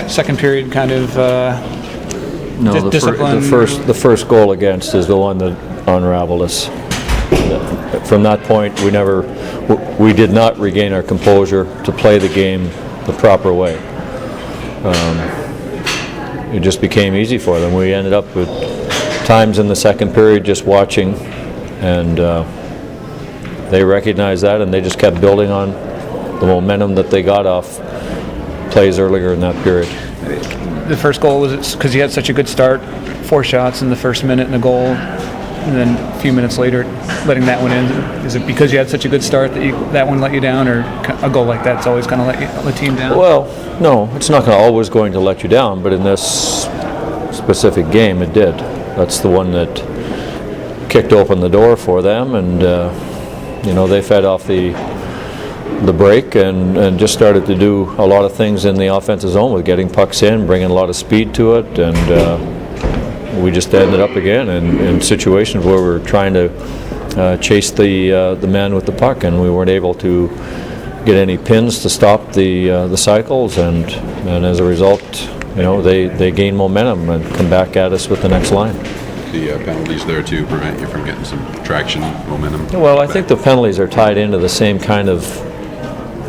second period kind of No, discipline? the first goal against is the one that unraveled us. From that point, we did not regain our composure to play the game the proper way. It just became easy for them. We ended up with times in the second period just watching, and they recognized that, and they just kept building on the momentum that they got off plays earlier in that period. The first goal, was it because you had such a good start, 4 shots in the first minute and a goal, and then a few minutes later letting that one in? Is it because you had such a good start that one let you down, or a goal like that's always going to let the team down? Well, no, it's not always going to let you down, but in this specific game it did. That's the one that kicked open the door for them, and they fed off the break and just started to do a lot of things in the offensive zone with getting pucks in, bringing a lot of speed to it, and we just ended up again in situations where we were trying to chase the man with the puck, and we weren't able to get any pins to stop the cycles, and as a result, they gain momentum and come back at us with the next line. The penalties there to prevent you from getting some traction, momentum? Well, I think the penalties are tied into the same kind of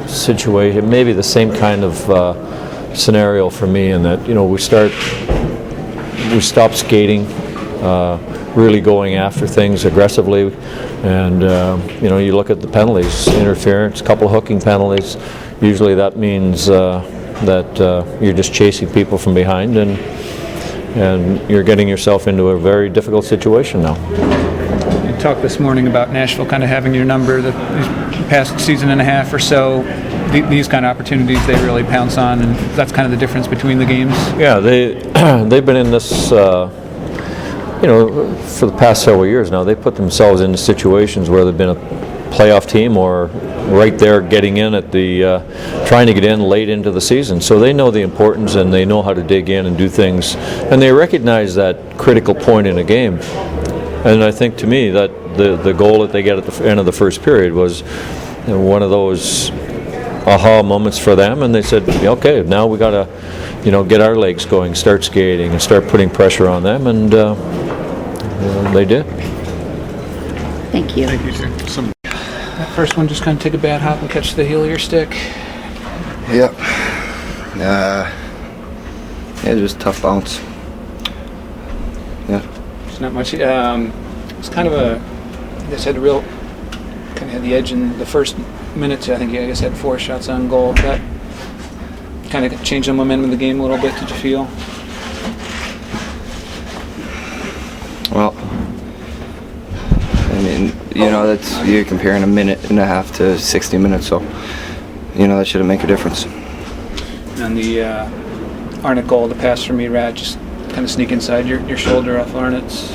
situation, maybe the same kind of scenario for me, in that we stopped skating, really going after things aggressively, and you look at the penalties, interference, a couple of hooking penalties. Usually that means that you're just chasing people from behind, and you're getting yourself into a very difficult situation now. You talked this morning about Nashville kind of having your number the past season and a half or so. These kind of opportunities they really pounce on, and that's kind of the difference between the games. Yeah, they've been in this, for the past several years now. They put themselves into situations where they've been a playoff team or right there getting in at the trying to get in late into the season. So they know the importance, and they know how to dig in and do things, and they recognize that critical point in a game. And I think, to me, that the goal that they get at the end of the first period was one of those aha moments for them, and they said, okay, now we got to get our legs going, start skating, and start putting pressure on them, and they did. Thank you. Thank you, sir. That first one, just kind of take a bad hop and catch the heel of your stick. Yep. Just tough bounce. Yeah. It's not much. It's kind of I guess had the edge in the first minutes. I think you had 4 shots on goal. That kind of changed the momentum of the game a little bit, did you feel? Well, I mean, that's, you're comparing a minute and a half to 60 minutes, so, that shouldn't make a difference. And the Arnott goal, the pass from Erad, just kind of sneak inside your shoulder off Arnott's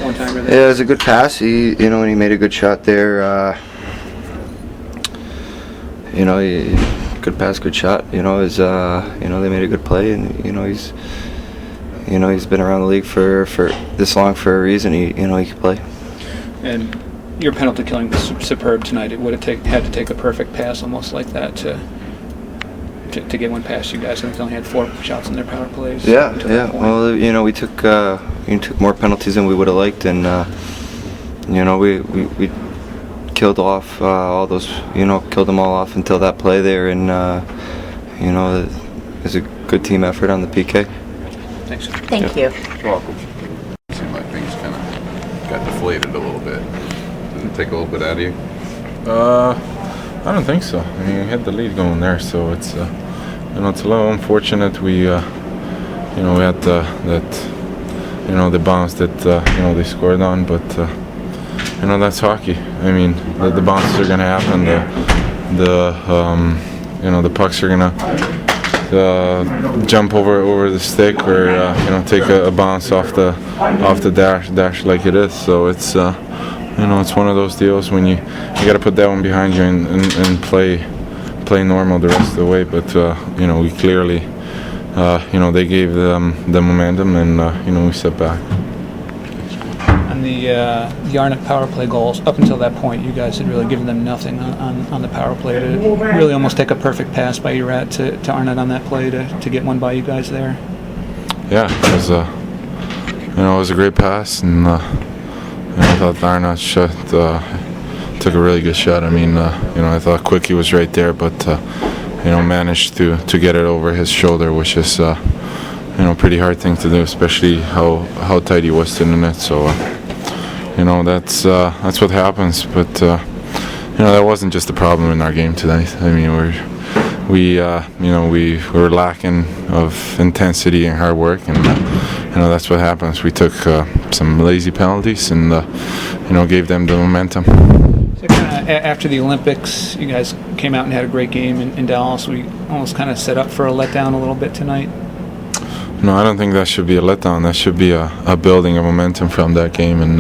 one-timer there. Yeah, it was a good pass. He made a good shot there. Good pass, good shot. They made a good play, and he's been around the league for this long for a reason. He can play. And your penalty killing was superb tonight. It would have had to take a perfect pass almost like that to get one past you guys. I think they only had 4 shots in their power plays. Yeah. Well, we took more penalties than we would have liked, and we killed off all those. Killed them all off until that play there, and it was a good team effort on the PK. Thanks. Thank you. You're welcome. It seemed like things kind of got deflated a little bit. Did it take a little bit out of you? I don't think so. I mean, we had the lead going there, so it's it's a little unfortunate. We we had the bounce that they scored on, but that's hockey. I mean, the bounces are gonna happen. The pucks are gonna jump over the stick, or take a bounce off the dash like it is. So it's it's one of those deals when you got to put that one behind you and play normal the rest of the way. But we clearly they gave them the momentum, and we stepped back. On the Arnott power play goals, up until that point, you guys had really given them nothing on the power play. To really almost take a perfect pass by Erat to Arnott on that play to get one by you guys there. Yeah, it was it was a great pass, and I thought Arnott took a really good shot. I mean, I thought Quickie was right there, but managed to get it over his shoulder, which is pretty hard thing to do, especially how tight he was to the net. So that's what happens. But that wasn't just a problem in our game tonight. I mean, we were lacking of intensity and hard work, and that's what happens. We took some lazy penalties and gave them the momentum. So after the Olympics, you guys came out and had a great game in Dallas. We almost kind of set up for a letdown a little bit tonight. No, I don't think that should be a letdown. That should be a building of momentum from that game, and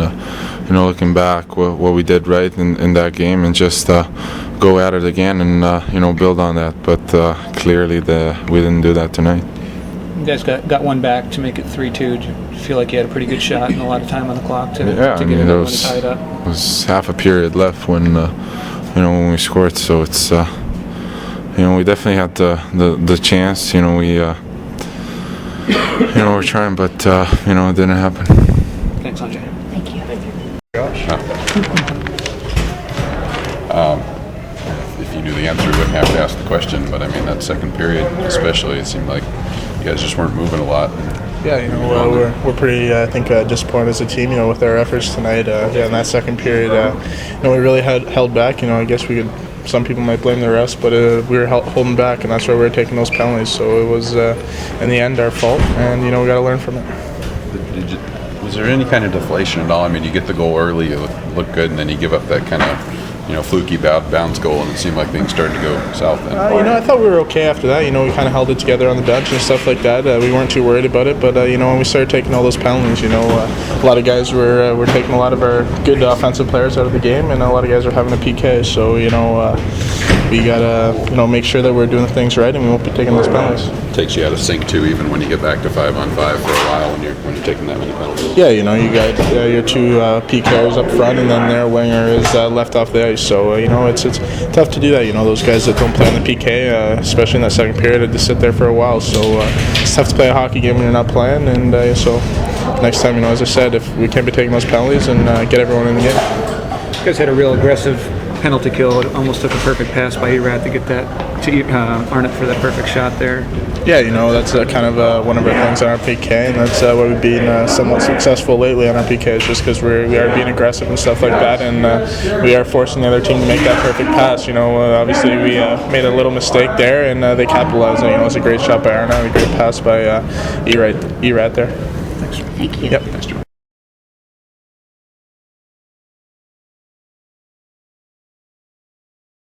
looking back, what we did right in that game, and just go at it again and build on that. But clearly, we didn't do that tonight. You guys got one back to make it 3-2. Did you feel like you had a pretty good shot and a lot of time on the clock to get it tied up? It was half a period left when we scored. So it's we definitely had the chance. We're trying, but it didn't happen. Thanks, Anze. Thank you. If you knew the answer, you wouldn't have to ask the question. But I mean, that second period, especially, it seemed like you guys just weren't moving a lot. Yeah, we're pretty, I think, disappointed as a team, with our efforts tonight. In that second period, we really held back. I guess some people might blame the refs, but we were holding back, and that's why we were taking those penalties. So it was, in the end, our fault, and we got to learn from it. Was there any kind of deflation at all? I mean, you get the goal early, you look good, and then you give up that kind of fluky bounce goal, and it seemed like things started to go south then. I thought we were okay after that. We kind of held it together on the bench and stuff like that. We weren't too worried about it, but when we started taking all those penalties, a lot of guys were taking a lot of our good offensive players out of the game, and a lot of guys were having a PK. So we gotta make sure that we're doing things right, and we won't be taking those penalties. Takes you out of sync too, even when you get back to 5-on-5 for a while when you're taking that many penalties. Yeah, you got your two PKers up front, and then their winger is left off the ice. So it's tough to do that. Those guys that don't play on the PK, especially in that second period, had to sit there for a while. So it's tough to play a hockey game when you're not playing. And so next time, as I said, if we can't be taking those penalties and get everyone in the game. You guys had a real aggressive penalty kill. It almost took a perfect pass by Erat to get that to Arnott for that perfect shot there. Yeah, that's kind of one of our things on our PK, and that's why we've been somewhat successful lately on our PKs, just because we are being aggressive and stuff like that, and we are forcing the other team to make that perfect pass. Obviously we made a little mistake there, and they capitalized. It was a great shot by Arnott, a great pass by Erat there. Thank you. Yep. Thanks, Joe.